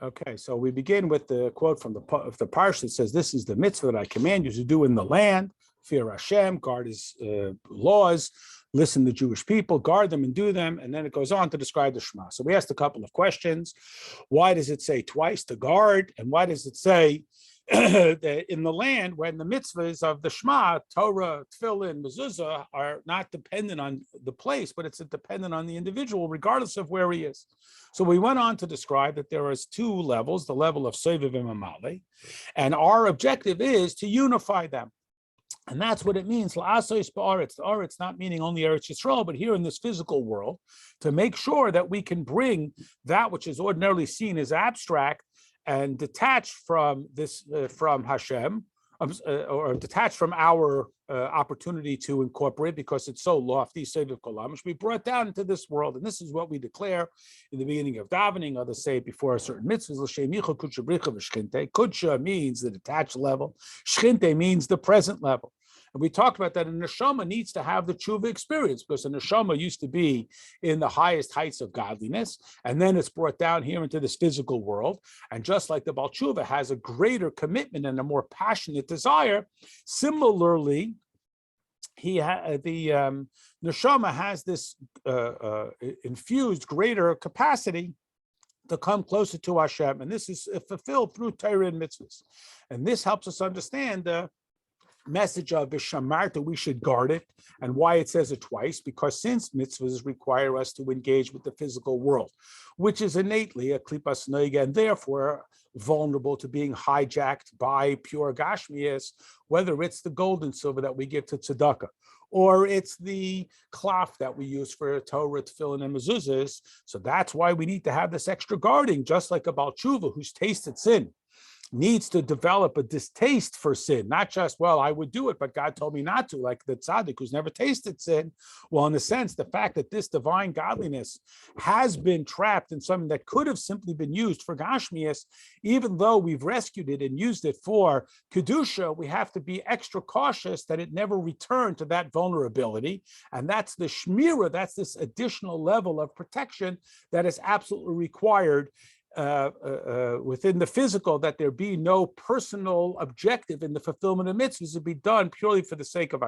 Okay, so we begin with the quote from the Parshas that says, "This is the mitzvah that I command you to do in the land: fear Hashem, guard His laws, listen to Jewish people, guard them and do them." And then it goes on to describe the Shema. So we asked a couple of questions: why does it say twice to guard, and why does it say in the land when the mitzvahs of the Shema, Torah, Tefillin, Mezuzah are not dependent on the place, but it's dependent on the individual, regardless of where he is. So we went on to describe that there is two levels, the level of Sovev and Mamale, and our objective is to unify them. And that's what it means. La'asos ba'aretz. The aretz not meaning only Eretz Yisrael, but here in this physical world, to make sure that we can bring that which is ordinarily seen as abstract and detached from this, from Hashem, or detached from our opportunity to incorporate, because it's so lofty, Sovev Kolam, should be brought down into this world. And this is what we declare in the beginning of davening. Others say it before a certain mitzvahs. Kudsha means the detached level. Shchinte means the present level. And we talked about that a neshama needs to have the tshuva experience, because a neshama used to be in the highest heights of godliness, and then it's brought down here into this physical world. And just like the Baal Tshuva has a greater commitment and a more passionate desire, similarly, the neshama has this infused greater capacity to come closer to Hashem, and this is fulfilled through Torah and mitzvahs. And this helps us understand the message of Vishamarta, we should guard it, and why it says it twice, because since mitzvahs require us to engage with the physical world, which is innately a klipas noiga, and therefore vulnerable to being hijacked by pure gashmias, whether it's the gold and silver that we give to tzedakah, or it's the cloth that we use for Torah, Tefillin, and mezuzahs. So that's why we need to have this extra guarding, just like a Baal Tshuva who's tasted sin needs to develop a distaste for sin, not just, well, I would do it, but God told me not to, like the tzaddik who's never tasted sin. Well, in a sense, the fact that this divine godliness has been trapped in something that could have simply been used for gashmias, even though we've rescued it and used it for kedusha, we have to be extra cautious that it never returned to that vulnerability. And that's the shmira, that's this additional level of protection that is absolutely required within the physical, that there be no personal objective in the fulfillment of mitzvahs, to be done purely for the sake of Hashem.